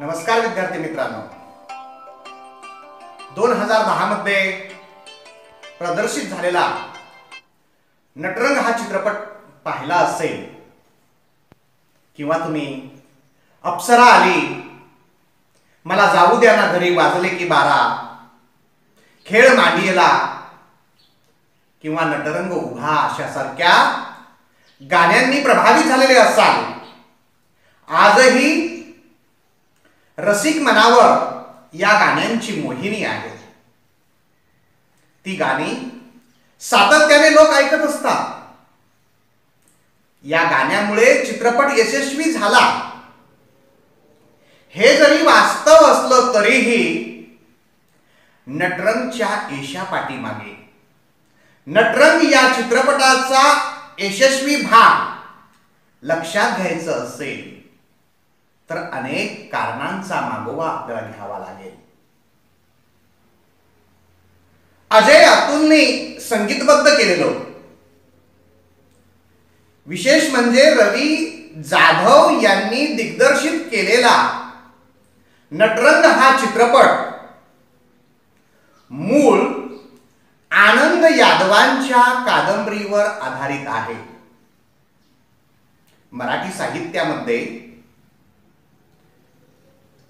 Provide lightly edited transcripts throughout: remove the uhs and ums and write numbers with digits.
नमस्कार विद्यार्थी मित्रांनो, 2010 मध्ये प्रदर्शित झालेला नटरंग हा चित्रपट पाहिला असेल किंवा तुम्ही अप्सरा आली, मला जाऊ द्या ना घरी, वाजले की 12, खेळ मांडियेला किंवा नटरंग उभा अशासारख्या गाण्यांनी प्रभावित झालेले असाल. आजही रसिक मनावर या गाण्यांची मोहिनी आहे. ती गाणी सातत्याने लोक ऐकत असतात. या गाण्यामुळे चित्रपट यशस्वी झाला हे जरी वास्तव असलं तरीही नटरंगच्या यशा पाठीमागे, नटरंग या चित्रपटाचा यशस्वी भाग लक्षात घ्यायचं असेल तर अनेक कारणांचा मागोवा आपल्याला घ्यावा लागेल. अजय अतुलने संगीतबद्ध केलेलं, विशेष म्हणजे रवी जाधव यांनी दिग्दर्शित केलेला नटरंग हा चित्रपट मूळ आनंद यादवांच्या कादंबरीवर आधारित आहे. मराठी साहित्यामध्ये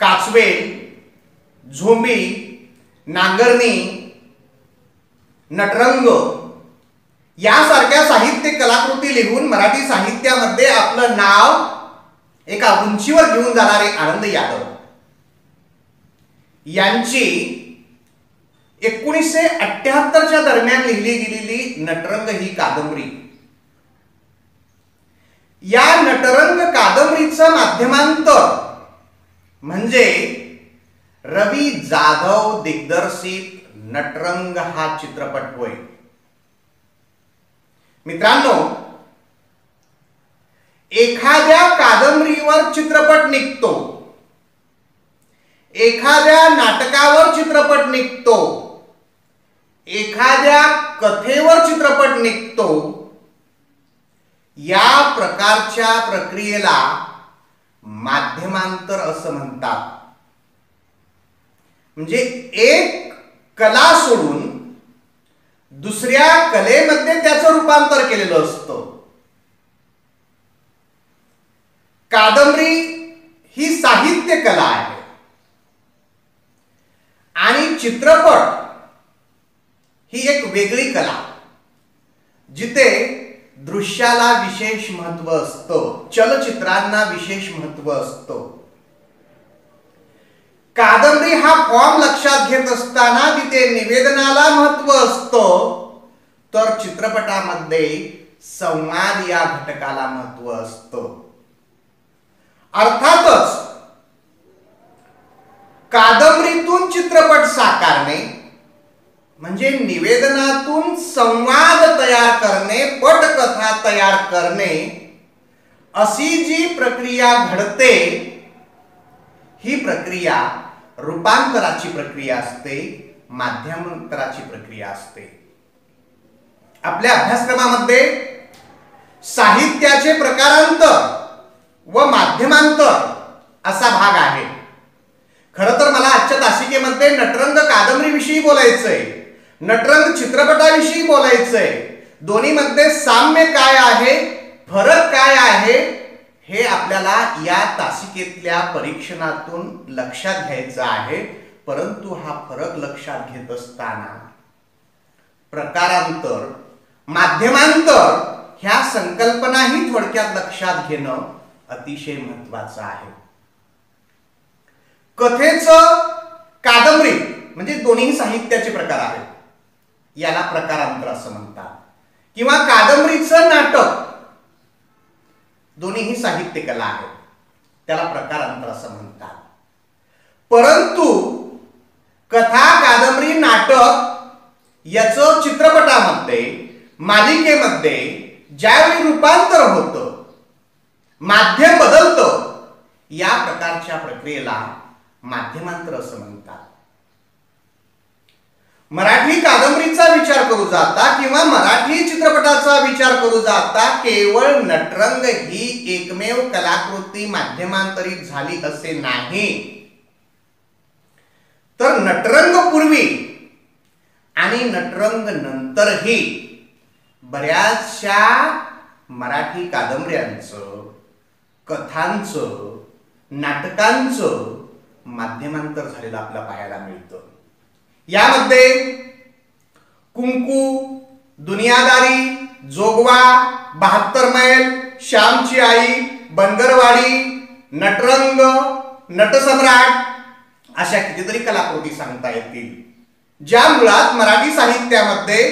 काचवेल, झोंबी, नांगरणी, नटरंग यासारख्या साहित्य कलाकृती लिहून मराठी साहित्यामध्ये आपलं नाव एका उंचीवर घेऊन जाणारे आनंद यादव यांची 1978च्या दरम्यान लिहिली गेलेली नटरंग ही कादंबरी, या नटरंग कादंबरीचं माध्यमांतर म्हणजे रवी जाधव दिग्दर्शित नटरंग हा चित्रपट होय. मित्रांनो, एखाद्या कादंबरीवर चित्रपट निघतो, एखाद्या नाटकावर चित्रपट निघतो, एखाद्या कथेवर चित्रपट निघतो, या प्रकारच्या प्रक्रियेला माध्यमांतर असं म्हणतात. म्हणजे एक कला सोडून दुसऱ्या कलेमध्ये त्याचं रूपांतर केलेलं असतं. कादंबरी ही साहित्य कला आहे आणि चित्रपट ही एक वेगळी कला, जिथे दृश्याला विशेष महत्व असतं, चलचित्रांना विशेष महत्व असतं. कादंबरी हा फॉर्म लक्षात घेत असताना तिथे निवेदनाला महत्व असतं, तर चित्रपटामध्ये संवाद या घटकाला महत्व असतं. अर्थातच कादंबरीतून चित्रपट साकारणे म्हणजे निवेदनातून संवाद तयार करणे, पटकथा तयार करणे, अशी जी प्रक्रिया घडते ही प्रक्रिया रूपांतराची प्रक्रिया असते, माध्यमांतराची प्रक्रिया असते. आपल्या अभ्यासक्रमामध्ये साहित्याचे प्रकारांतर व माध्यमांतर असा भाग आहे. खरं तर मला आजच्या तासिकेमध्ये नटरंग कादंबरीविषयी बोलायचंय, नटरंग चित्रपटाविषयी बोलायचंय. दोन्हीमध्ये साम्य काय आहे, फरक काय आहे, हे आपल्याला या तासिकेतल्या परीक्षणातून लक्षात घ्यायचं आहे. परंतु हा फरक लक्षात घेत असताना प्रकारांतर, माध्यमांतर ह्या संकल्पनाही थोडक्यात लक्षात घेणं अतिशय महत्वाचं आहे. कथेचं कादंबरी म्हणजे दोन्ही साहित्याचे प्रकार आहेत, याला प्रकारांतर असं म्हणतात. किंवा कादंबरीचं नाटक, दोन्ही साहित्य कला आहेत, त्याला प्रकारांतर असं म्हणतात. परंतु कथा, कादंबरी, नाटक याचं चित्रपटामध्ये, मालिकेमध्ये ज्यावेळी रूपांतर होतं, माध्यम बदलतं, या प्रकारच्या प्रक्रियेला माध्यमांतर असं म्हणतात. मराठी कादंबरीचा विचार करू जाता किंवा मराठी चित्रपटाचा विचार करू जाता केवळ नटरंग ही एकमेव कलाकृती माध्यमांतरित झाली असे नाही, तर नटरंग पूर्वी आणि नटरंग नंतरही बऱ्याचशा मराठी कादंबऱ्यांचं, कथांचं, नाटकांचं माध्यमांतर झालेलं आपल्याला पाहायला मिळतं. यामध्ये कुंकू, दुनियादारी, जोगवा, 72 मैल, श्यामची आई, बनगरवाडी, नटरंग, नटसम्राट अशा कितीतरी कलाकृती सांगता येतील, ज्या मुळात मराठी साहित्यामध्ये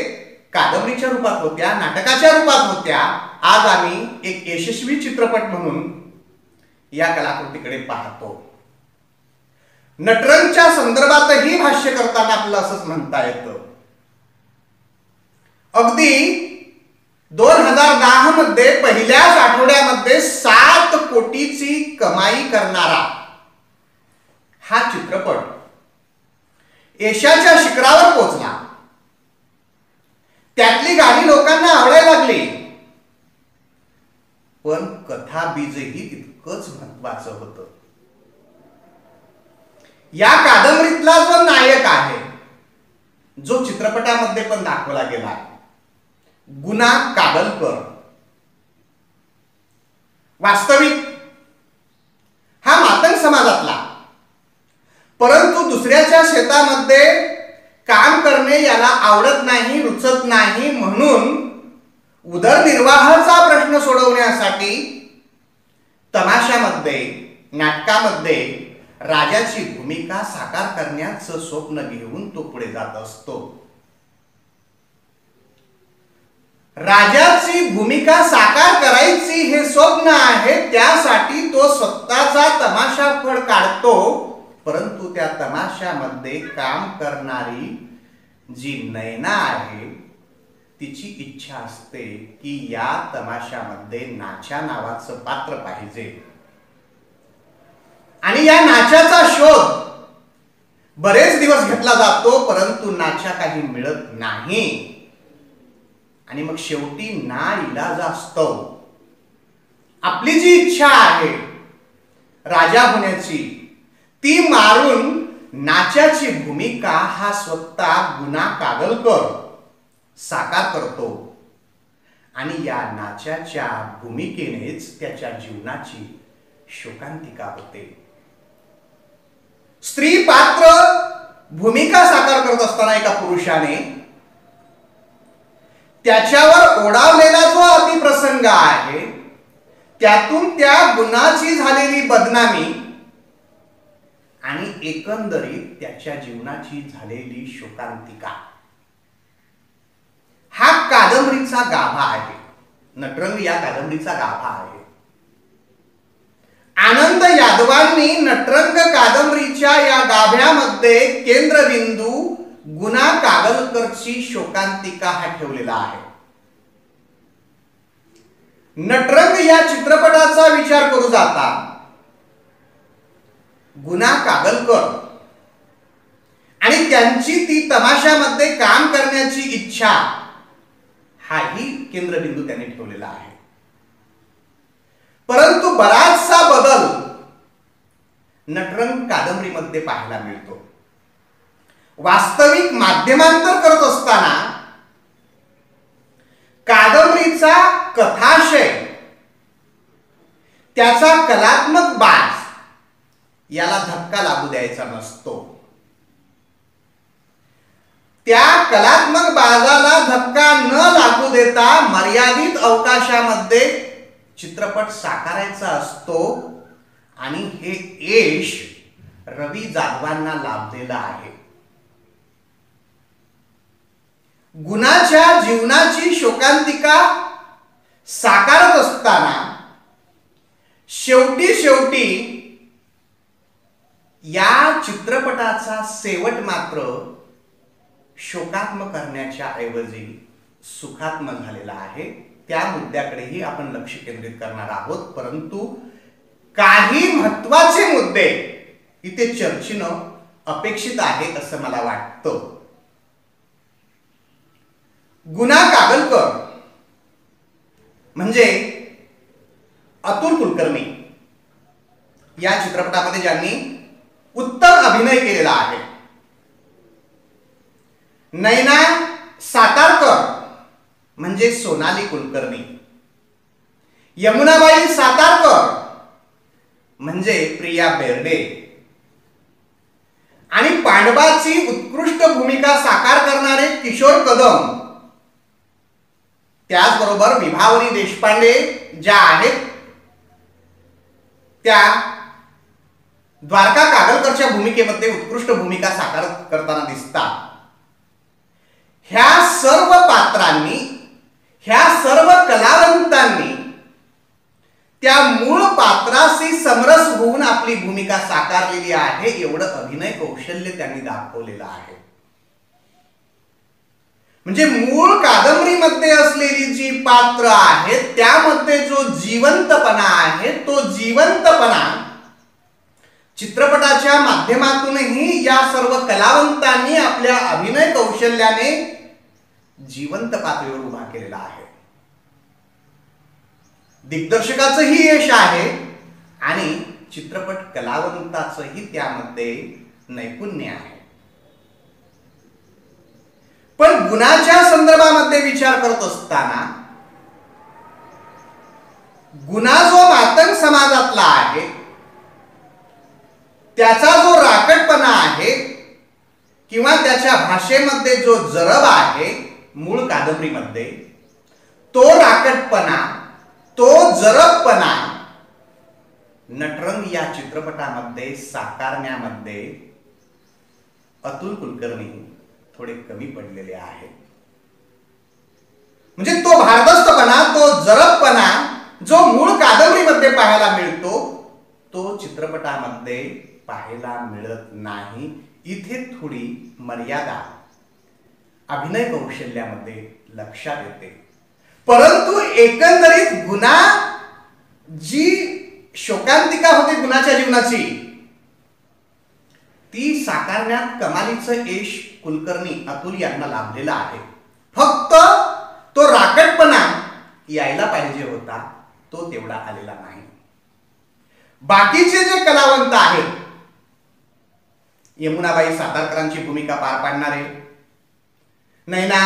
कादंबरीच्या रूपात होत्या, नाटकाच्या रूपात होत्या. आज आम्ही एक यशस्वी चित्रपट म्हणून या कलाकृतीकडे पाहतो. नटरंगच्या संदर्भातही भाष्य करताना आपल्याला असंच म्हणता येतं. अगदी 2010 मध्ये पहिल्याच आठवड्यामध्ये 7 कोटीची कमाई करणारा हा चित्रपट यशाच्या शिखरावर पोहोचला. त्यातली गाणी लोकांना आवडायला लागली, पण कथा बीजही तितकंच महत्वाचं होतं. या कादंबरीतला जो नायक आहे, जो चित्रपटामध्ये पण दाखवला गेला, गुना कागलकर, वास्तविक हा मातंग समाजातला, परंतु दुसऱ्याच्या शेतामध्ये काम करणे याला आवडत नाही, रुचत नाही, म्हणून उदरनिर्वाहाचा प्रश्न सोडवण्यासाठी तमाशामध्ये, नाटकामध्ये राजाची भूमिका साकार करण्याचं स्वप्न घेऊन तो पुढे जात असतो. राजाची भूमिका साकार करायची हे स्वप्न आहे, त्यासाठी तो स्वतःचा तमाशा फड काढतो. परंतु त्या तमाशामध्ये काम करणारी जी नयना आहे, तिची इच्छा असते की या तमाशामध्ये नाच्या नावाचं पात्र पाहिजे, आणि या नाच्याचा शोध बरेच दिवस घेतला जातो, परंतु नाच्या काही मिळत नाही. आणि मग शेवटी नाईलाजास्तव आपली जी इच्छा आहे राजा होण्याची, ती मारून नाच्याची भूमिका हा स्वतः गुना कागलकर साकार करतो. आणि या नाच्याच्या भूमिकेनेच त्याच्या जीवनाची शोकांतिका होते. स्त्री पात्र भूमिका साकार करत असताना एका पुरुषाने त्याच्यावर ओढावलेला जो अतिप्रसंग आहे, त्यातून त्या गुणाची झालेली बदनामी आणि एकंदरीत त्याच्या जीवनाची झालेली शोकांतिका, हा कादंबरीचा गाभा आहे. नटरंग या कादंबरीचा गाभा आहे. आनंद यादवांनी नटरंग कादंबरीच्या या गाभ्यामध्ये केंद्रबिंदू गुना कागलकरची शोकांतिका हा ठेवलेला आहे. नटरंग या चित्रपटाचा विचार करू जाता गुना कागलकर आणि त्यांची ती तमाशामध्ये काम करण्याची इच्छा हाही केंद्रबिंदू त्यांनी ठेवलेला आहे. परंतु बराचसा बदल नटरंग कादंबरीमध्ये पाहायला मिळतो. वास्तविक माध्यमांतर करत असताना कादंबरीचा कथाशय, त्याचा कलात्मक बाज याला धक्का लागू द्यायचा नसतो. त्या कलात्मक बाजाला धक्का न लागू देता मर्यादित अवकाशामध्ये चित्रपट साकारायचा असतो. आणि हे यश रवी जाधवांना लाभलेलं आहे. गुणाच्या जीवनाची शोकांतिका साकारत असताना शेवटी या चित्रपटाचा शेवट मात्र शोकात्मक करण्याच्या ऐवजी सुखात्मक झालेला आहे. त्या मुद्द्याकडेही आपण लक्ष केंद्रित करणार आहोत. परंतु काही महत्वाचे मुद्दे इथे चर्चेनं अपेक्षित आहे असं मला वाटतं. गुना कागलकर म्हणजे अतुल कुलकर्णी या चित्रपटामध्ये ज्यांनी उत्तम अभिनय केलेला आहे. नैना सातारकर म्हणजे सोनाली कुलकर्णी, यमुनाबाई सातारकर म्हणजे प्रिया बेर्डे आणि पांडवाची उत्कृष्ट भूमिका साकार करणारे किशोर कदम, त्याचबरोबर विभावरी देशपांडे ज्या आहेत त्या द्वारका कागलकरच्या भूमिकेमध्ये उत्कृष्ट भूमिका साकार करताना दिसतात. ह्या सर्व पात्रांनी, ह्या सर्व कलावंतांनी त्या मूळ पात्राशी समरस होऊन आपली भूमिका साकारलेली आहे. एवढं अभिनय कौशल्य त्यांनी दाखवलेलं आहे. म्हणजे मूळ कादंबरीमध्ये असलेली जी पात्र आहेत त्यामध्ये जो जिवंतपणा आहे तो जिवंतपणा चित्रपटाच्या माध्यमातूनही या सर्व कलावंतांनी आपल्या अभिनय कौशल्याने जिवंत पातळीवर उभा केलेला आहे. दिग्दर्शकाचंही यश आहे आणि चित्रपट कलावंताचंही त्यामध्ये नैपुण्य आहे. पण गुणाच्या संदर्भामध्ये विचार करत असताना गुन्हा जो मातंग समाजातला आहे त्याचा जो राकटपणा आहे किंवा त्याच्या भाषेमध्ये जो जरब आहे मूळ कादंबरीमध्ये, तो राकटपणा, तो जरबपणा नटरंग या चित्रपटामध्ये साकारण्यामध्ये अतुल कुलकर्णी थोडे कमी पडलेले आहेत. म्हणजे तो भारदस्तपणा, तो जरबपणा जो मूळ कादंबरीमध्ये पाहायला मिळतो तो चित्रपटामध्ये पाहायला मिळत नाही. इथे थोडी मर्यादा अभिनय कौशल्यामध्ये लक्षात येते. परंतु एकंदरीत गुन्हा जी शोकांतिका होती गुन्हाच्या जीवनाची ती साकारण्यात कमालीचं यश कुलकर्णी अतुल यांना लाभलेला आहे. फक्त तो राकटपणा यायला पाहिजे होता तो तेवढा आलेला नाही. बाकीचे जे कलावंत आहेत, यमुनाबाई सातारकरांची भूमिका पार पाडणारे, नैना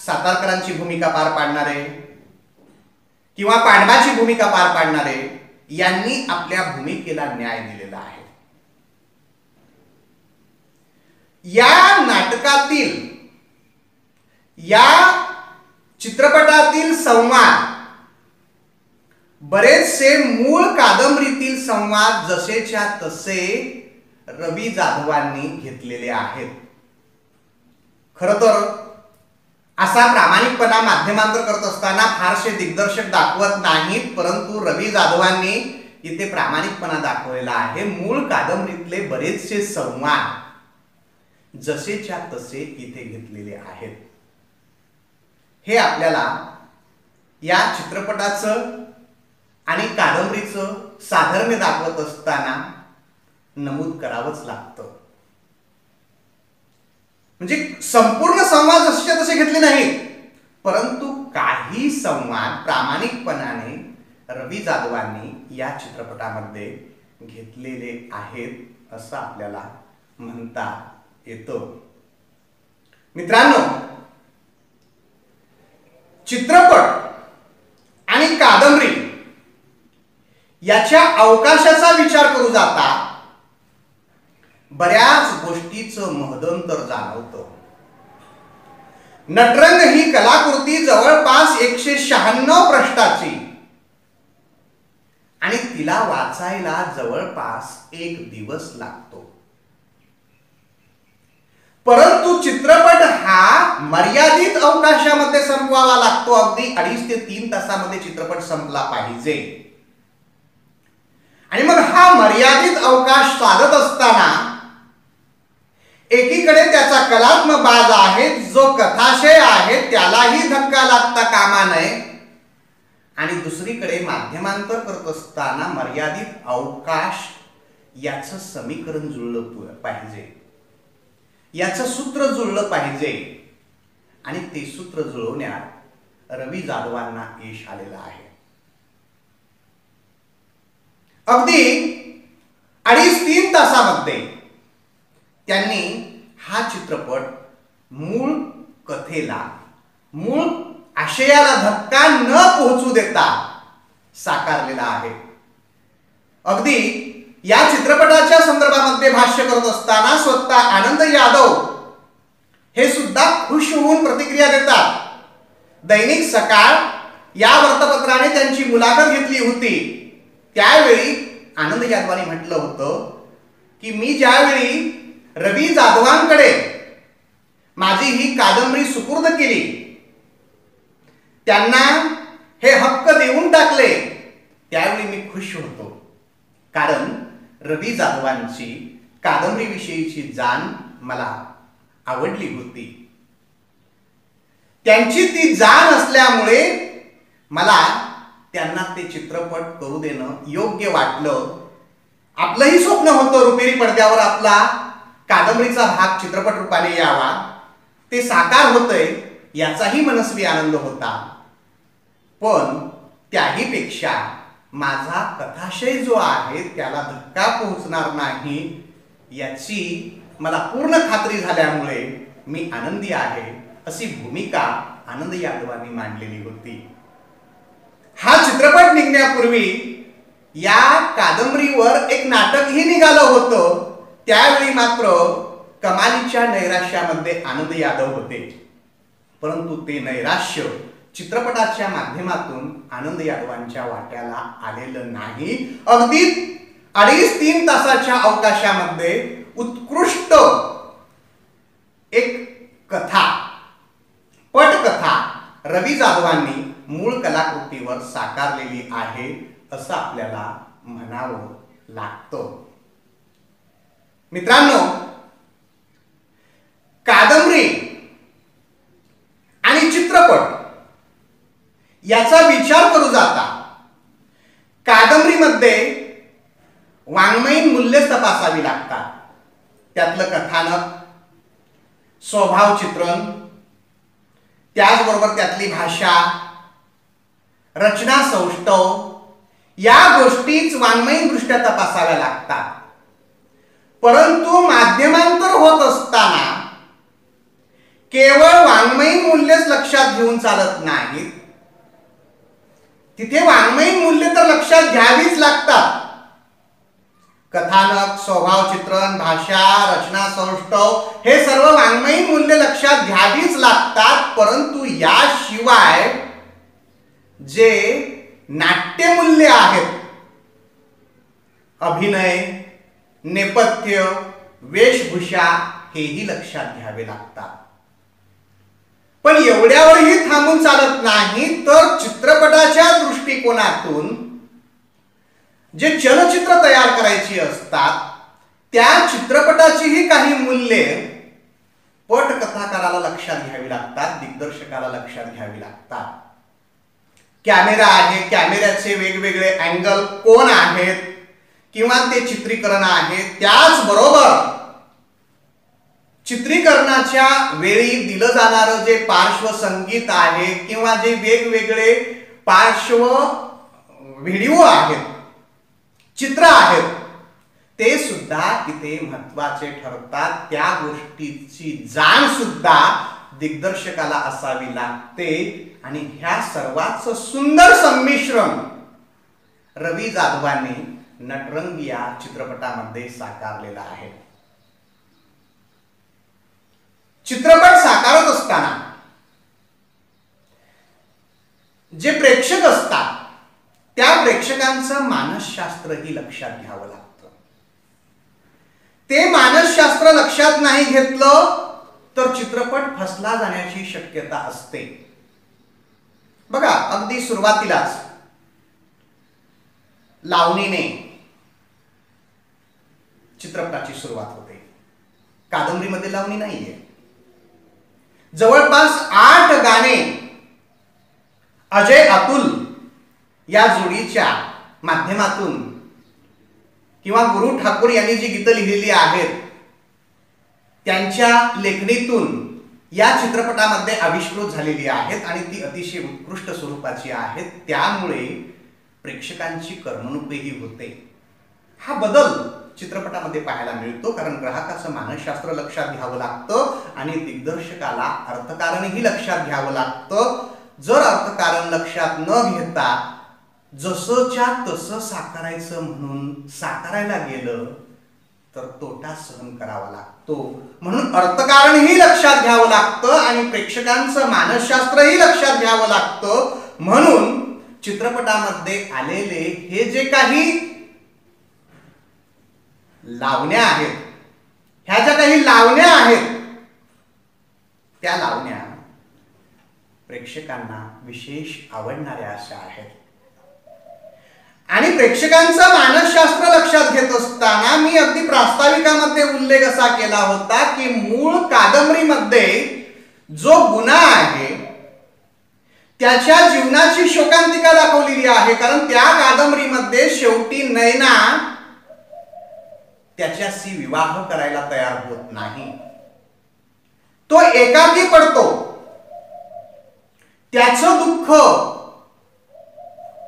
सातारकरांची भूमिका पार पाडणारे किंवा पांडवाची भूमिका पार पाडणारे यांनी आपल्या भूमिकेला न्याय दिलेला आहे. या नाटकातील, या चित्रपटातील संवाद बरेचसे मूळ कादंबरीतील संवाद जसेच्या तसे रवी जाधवांनी घेतलेले आहेत. खरं तर असा प्रामाणिकपणा माध्यमांतर करत असताना फारसे दिग्दर्शक दाखवत नाहीत, परंतु रवी जाधवांनी इथे प्रामाणिकपणा दाखवलेला आहे. मूळ कादंबरीतले बरेचसे संवाद जसेच्या तसे इथे घेतलेले आहेत. हे आपल्याला या चित्रपटाचं आणि कादंबरीचं साधर्म्य दाखवत असताना नमूद करावंच लागतं. म्हणजे संपूर्ण संवाद जसे तसे घेतले नाहीत, परंतु काही संवाद प्रामाणिकपणाने रवी जाधवांनी या चित्रपटामध्ये घेतलेले आहेत असं आपल्याला म्हणता येतं. मित्रांनो, चित्रपट आणि कादंबरी याच्या अवकाशाचा विचार करू जाता बऱ्याच गोष्टीचं महदंतर जाणवतं. नटरंग ही कलाकृती जवळपास 196 पृष्ठाची आणि तिला वाचायला जवळपास 1 दिवस लागतो. परंतु चित्रपट हा मर्यादित अवकाशामध्ये संपवावा लागतो. अगदी 2.5 ते 3 तासामध्ये चित्रपट संपला पाहिजे. आणि मग हा मर्यादित अवकाश साधत असताना एकीकडे त्याचा कलात्मक बाज आहे, जो कथाशय आहे त्यालाही धक्का लागता कामा नये, आणि दुसरीकडे माध्यमांतर करत असताना मर्यादित अवकाश याचं समीकरण जुळलं पाहिजे, याचं सूत्र जुळलं पाहिजे. आणि ते सूत्र जुळवण्यात रवी जाधवांना यश आलेलं आहे. अगदी 2.5-3 तासामध्ये त्यांनी हा चित्रपट मूळ कथेला, मूळ आशयाला धक्का न पोहोचू देता साकारलेला आहे. अगदी या चित्रपटाच्या संदर्भामध्ये भाष्य करत असताना स्वतः आनंद यादव हे सुद्धा खुश होऊन प्रतिक्रिया देतात. दैनिक सकाळ या वृत्तपत्राने त्यांची मुलाखत घेतली होती. त्यावेळी आनंद यादवांनी म्हटलं होतं की मी ज्यावेळी रवी जाधवांकडे माझी ही कादंबरी सुपूर्द केली, त्यांना हे हक्क देऊन टाकले, त्यावेळी मी खुश होतो. कारण रवी जाधवांची कादंबरीविषयीची जाण मला आवडली होती. त्यांची ती जाण असल्यामुळे मला त्यांना ते चित्रपट करू देणं योग्य वाटलं. आपलंही स्वप्न होतं रुपेरी पडद्यावर आपला कादंबरीचा भाग चित्रपट रूपाने यावा. ते साकार होतंय याचाही मनस्वी आनंद होता. पण त्याही पेक्षा माझा कथाशय जो आहे त्याला धक्का पोहोचणार नाही याची मला पूर्ण खात्री झाल्यामुळे मी आनंदी आहे, अशी भूमिका आनंद यादवांनी मांडलेली होती. हा चित्रपट निघण्यापूर्वी या कादंबरीवर एक नाटकही निघालं होतं. त्यावेळी मात्र कमालीच्या नैराश्यामध्ये आनंद यादव होते. परंतु ते नैराश्य चित्रपटाच्या माध्यमातून आनंद यादवांच्या वाट्याला आलेलं नाही. अगदी 2.5-3 तासाच्या अवकाशामध्ये उत्कृष्ट एक कथा, पटकथा रवी जाधवांनी मूळ कलाकृतीवर साकारलेली आहे असं आपल्याला म्हणावं लागतं. मित्रांनो, कादंबरी आणि चित्रपट याचा विचार करू जाता कादंबरीमध्ये वाङ्मयीन मूल्य तपासावी लागतात. त्यातलं कथानक, स्वभाव चित्रण, त्याचबरोबर त्यातली भाषा, रचना सौष्ठव या गोष्टीच वाङ्मयीन दृष्ट्या तपासाव्या लागतात. परंतु माध्यमांतर होत असताना केवळ वाङ्मयीन मूल्यच लक्षात घेऊन चालत नाहीत. तिथे वाङ्मयीन मूल्य तर लक्षात घ्यावीच लागतात. कथानक, स्वभाव चित्रण, भाषा, रचना सौष्ठव हे सर्व वाङ्मयीन मूल्य लक्षात घ्यावीच लागतात. परंतु याशिवाय जे नाट्यमूल्य आहेत, अभिनय, नेपथ्य, वेशभूषा हेही लक्षात घ्यावे लागतात. पण एवढ्यावरही थांबून चालत नाही, तर चित्रपटाच्या दृष्टिकोनातून जे चलचित्र तयार करायची असतात त्या चित्रपटाचीही काही मूल्ये पटकथाकाराला लक्षात घ्यावी लागतात, दिग्दर्शकाला लक्षात घ्यावी लागतात. कॅमेरा आहे, कॅमेऱ्याचे वेगवेगळे अँगल कोण आहेत किंवा ते चित्रीकरण आहे, त्याचबरोबर चित्रीकरणाच्या वेळी दिलं जाणारं जे पार्श्वसंगीत आहे किंवा जे वेगवेगळे पार्श्व व्हिडिओ आहेत, चित्र आहेत, ते सुद्धा इथे महत्वाचे ठरतात. त्या गोष्टीची जाण सुद्धा दिग्दर्शकाला असावी लागते. आणि ह्या सर्वांचं सुंदर संमिश्रण रवी जाधवांनी नटरंग या चित्रपटामध्ये साकारलेला आहे. चित्रपट साकारत असताना जे प्रेक्षक असतात त्या प्रेक्षकांचं मानसशास्त्रही लक्षात घ्यावं लागतं. ते मानसशास्त्र लक्षात नाही घेतलं तर चित्रपट फसला जाण्याची शक्यता असते. बघा, अगदी सुरुवातीलाच लावणीने चित्रपटाची सुरुवात होते. कादंबरीमध्ये लावणी नाहीये. जवळपास 8 गाणे अजय अतुल या जोडीच्या माध्यमातून किंवा गुरु ठाकूर यांनी जी गीतं लिहिलेली आहेत त्यांच्या लेखणीतून या चित्रपटामध्ये आविष्कृत झालेली आहेत आणि ती अतिशय उत्कृष्ट स्वरूपाची आहेत. त्यामुळे प्रेक्षकांची करमणूकही होते. हा बदल चित्रपटामध्ये पाहायला मिळतो, कारण ग्राहकाचं मानसशास्त्र लक्षात घ्यावं लागतं आणि दिग्दर्शकाला अर्थकारणही लक्षात घ्यावं लागतं. जर अर्थकारण लक्षात न घेता जसंच्या तसं साकारायचं म्हणून साकारायला गेलं तर तोटा सहन करावा लागतो. म्हणून अर्थकारणही लक्षात घ्यावं लागतं आणि प्रेक्षकांचं मानसशास्त्रही लक्षात घ्यावं लागतं. म्हणून चित्रपटामध्ये आलेले हे जे काही लावण्या आहेत, ह्या ज्या काही लावण्या आहेत, त्या लावण्या प्रेक्षकांना विशेष आवडणाऱ्या अशा आहेत. आणि प्रेक्षकांचं मानसशास्त्र लक्षात घेत असताना मी अगदी प्रास्ताविकामध्ये उल्लेख असा केला होता की मूळ कादंबरीमध्ये जो गुन्हा आहे त्याच्या जीवनाची शोकांतिका दाखवलेली आहे. कारण त्या कादंबरीमध्ये शेवटी नैना त्याच्याशी विवाह करायला तयार होत नाही. तो एकाकी पडतो. त्याचं दुःख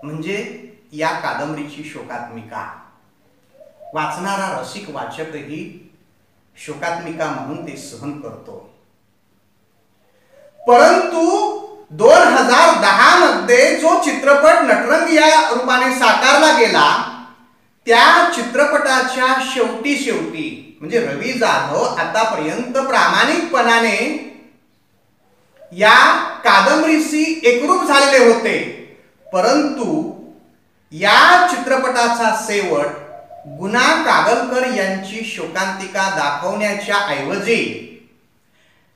म्हणजे या कादंबरीची शोकात्मिका. वाचणारा रसिक वाचकही शोकात्मिका म्हणून ते सहन करतो. परंतु 2010 मध्ये जो चित्रपट नटरंग या रूपाने साकारला गेला, त्या चित्रपटाच्या शेवटी म्हणजे रवी जाधव आतापर्यंत प्रामाणिकपणाने या कादंबरीशी एकरूप झालेले होते. परंतु या चित्रपटाचा शेवट गुना कागलकर यांची शोकांतिका दाखवण्याच्या ऐवजी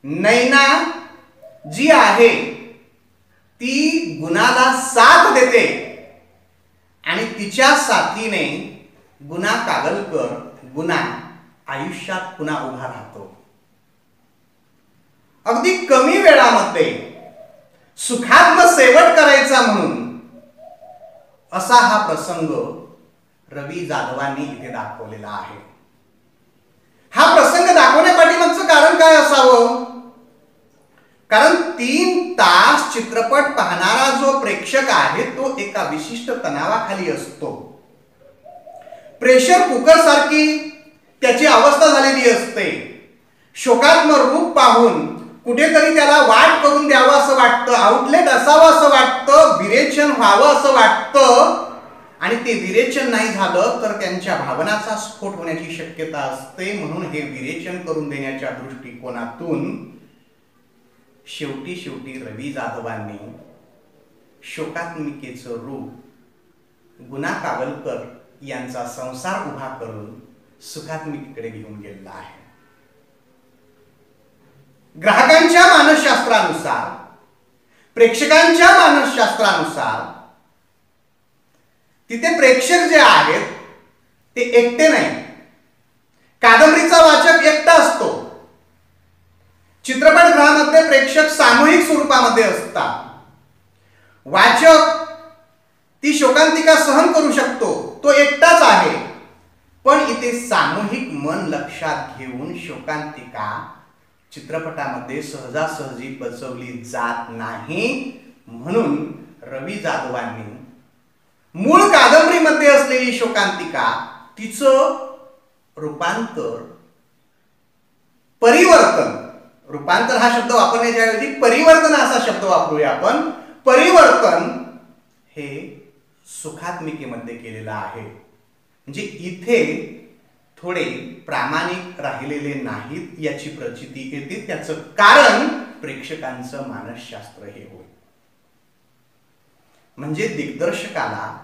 नैना जी आहे ती गुनाला साथ देते आणि तिच्या साथीने गुना कागलकर गुना आयुष्यात पुन्हा उभा राहतो. अगदी कमी वेळामध्ये सुखात्म शेवट करायचा म्हणून असा हा प्रसंग रवी जाधवांनी इथे दाखवलेला आहे. हा प्रसंग दाखवण्यापाठीमागचं कारण काय असावं? कारण 3 तास चित्रपट पाहणारा जो प्रेक्षक आहे तो एका विशिष्ट तणावाखाली असतो. प्रेशर कुकर सारखी त्याची अवस्था झालेली असते. शोकात्मक रूप पाहून कुठेतरी त्याला वाट करून द्यावं असं वाटतं, आउटलेट असावं असं वाटतं, विरेचन व्हावं असं वाटतं. आणि ते विरेचन नाही झालं तर त्यांच्या भावनाचा स्फोट होण्याची शक्यता असते. म्हणून हे विरेचन करून देण्याच्या दृष्टिकोनातून शेवटी रवी जाधवांनी शोकात्मिकेचं रूप गुना कागलकर यांचा संसार उभा करून सुखात्मिकेकडे घेऊन गेलेला आहे. ग्राहकांच्या मानसशास्त्रानुसार, प्रेक्षकांच्या मानसशास्त्रानुसार तिथे प्रेक्षक जे आहेत ते एकटे नाही. कादंबरीचा वाचक एकटा असतो. चित्रपटगृहामध्ये प्रेक्षक सामूहिक स्वरूपामध्ये असतात. वाचक ती शोकांतिका सहन करू शकतो, तो एकटाच आहे. पण इथे सामूहिक मन लक्षात घेऊन शोकांतिका चित्रपटामध्ये सहजासहजी बसवली जात नाही. म्हणून रवी जाधवांनी मूळ कादंबरीमध्ये असलेली शोकांतिका तिचं रूपांतर हा शब्द वापरण्याच्या ऐवजी परिवर्तन असा शब्द वापरूया आपण. परिवर्तन हे सुखात्मिकेमध्ये केलेलं आहे. म्हणजे इथे थोडे प्रामाणिक राहिलेले नाहीत याची प्रचिती येते. त्याचं कारण प्रेक्षकांचं मानसशास्त्र हे होय. म्हणजे दिग्दर्शकाला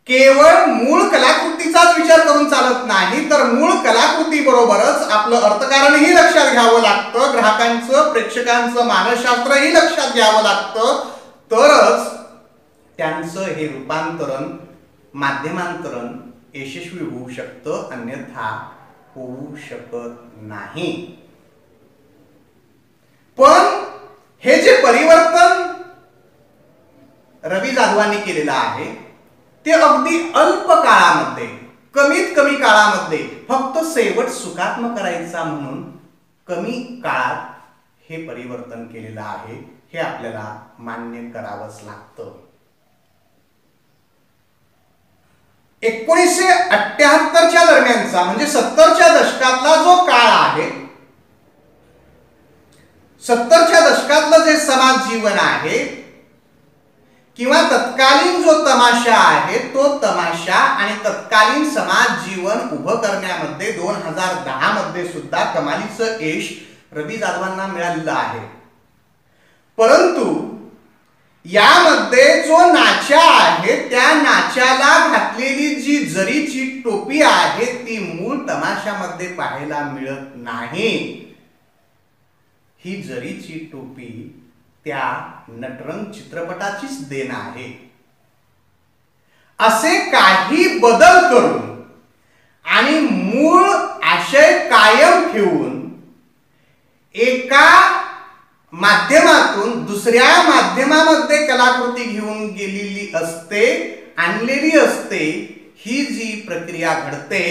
केवळ मूळ कलाकृतीचाच विचार करून चालत नाही, तर मूळ कलाकृती बरोबरच आपलं अर्थकारणही लक्षात घ्यावं लागतं, ग्राहकांचं प्रेक्षकांचं मानसशास्त्रही लक्षात घ्यावं लागतं. तरच त्यांचं हे रूपांतरण माध्यमांतरण यशस्वी होऊ शकतं, अन्यथा होऊ शकत नाही. पण हे जे परिवर्तन रवी जाधवांनी केलेलं आहे ते अगदी अल्प काळामध्ये, कमीत कमी काळामध्ये, फक्त शेवट सुखात्म करायचा म्हणून कमी काळात हे परिवर्तन केलेलं आहे. हे आपल्याला मान्य करावंच लागतं. 1978च्या दरम्यानचा म्हणजे 70च्या दशकातला जो काळ आहे, 70च्या दशकातलं जे समाज जीवन आहे किंवा तत्कालीन जो तमाशा आहे, तो तमाशा आणि तत्कालीन समाज जीवन उभं करण्यामध्ये 2010 मध्ये सुद्धा कमालीचं यश रवी जाधवांना मिळालेलं आहे. परंतु यामध्ये जो नाचा आहे, त्या नाचाला घातलेली जी जरीची टोपी आहे ती मूळ तमाशामध्ये पाहायला मिळत नाही. ही जरीची टोपी त्या नटरंग चित्रपटाचीच देण आहे. असे काही बदल करून आणि मूळ आशय कायम ठेवून एका माध्यमातून दुसऱ्या माध्यमामध्ये कलाकृती घेऊन गेलेली असते, आणलेली असते. ही जी प्रक्रिया घडते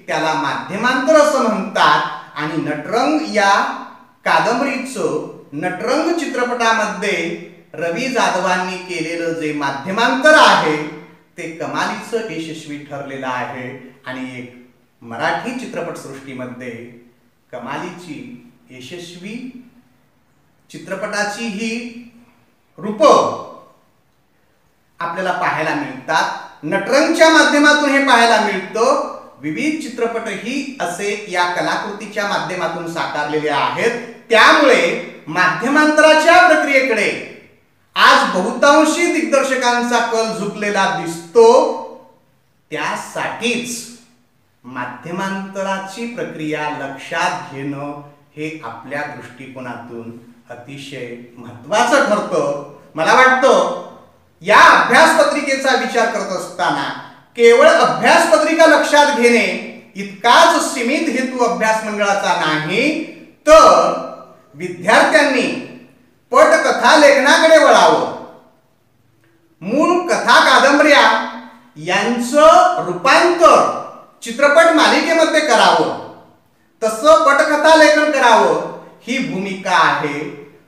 त्याला माध्यमांतर असं म्हणतात. आणि नटरंग या कादंबरीचं नटरंग चित्रपटामध्ये रवी जाधवांनी केलेलं जे माध्यमांतर आहे ते कमालीचं यशस्वी ठरलेलं आहे. आणि एक मराठी चित्रपटसृष्टीमध्ये कमालीची यशस्वी चित्रपटाची ही रूप आपल्याला पाहायला मिळतात. नटरंगच्या माध्यमातून हे पाहायला मिळतं. विविध चित्रपटही असे या कलाकृतीच्या माध्यमातून साकारलेले आहेत. त्यामुळे माध्यमांतराच्या प्रक्रियेकडे आज बहुतांशी दिग्दर्शकांचा कल झुकलेला दिसतो. त्यासाठीच माध्यमांतराची प्रक्रिया लक्षात घेणं हे आपल्या दृष्टिकोनातून अतिशय महत्त्वाचं ठरतं. मला वाटतं या अभ्यासपत्रिकेचा विचार करत असताना केवळ अभ्यासपत्रिका लक्षात घेणे इतकाच सीमित हेतू अभ्यास मंडळाचा नाही, तर विद्यार्थ्यांनी पटकथा लेखनाकडे वळावं. मूळ कथा कादंबऱ्या यांचं रूपांतर चित्रपट मालिकेमध्ये करावं, तसं पटकथा लेखन करावं ही भूमिका आहे.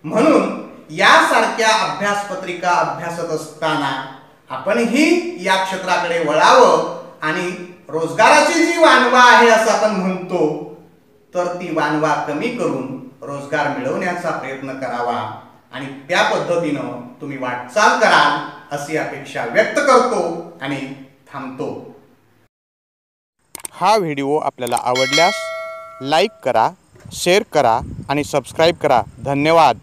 म्हणून यासारख्या अभ्यासपत्रिका अभ्यासत असताना आपणही या क्षेत्राकडे वळावं आणि रोजगाराची जी वानवा आहे असं आपण म्हणतो, तर ती वानवा कमी करून रोजगार मिळवण्याचा प्रयत्न करावा. आणि त्या पद्धतीनं तुम्ही वाटचाल कराल अशी अपेक्षा व्यक्त करतो आणि थांबतो. हा व्हिडिओ आपल्याला आवडल्यास लाईक करा, शेअर करा आणि सबस्क्राईब करा. धन्यवाद.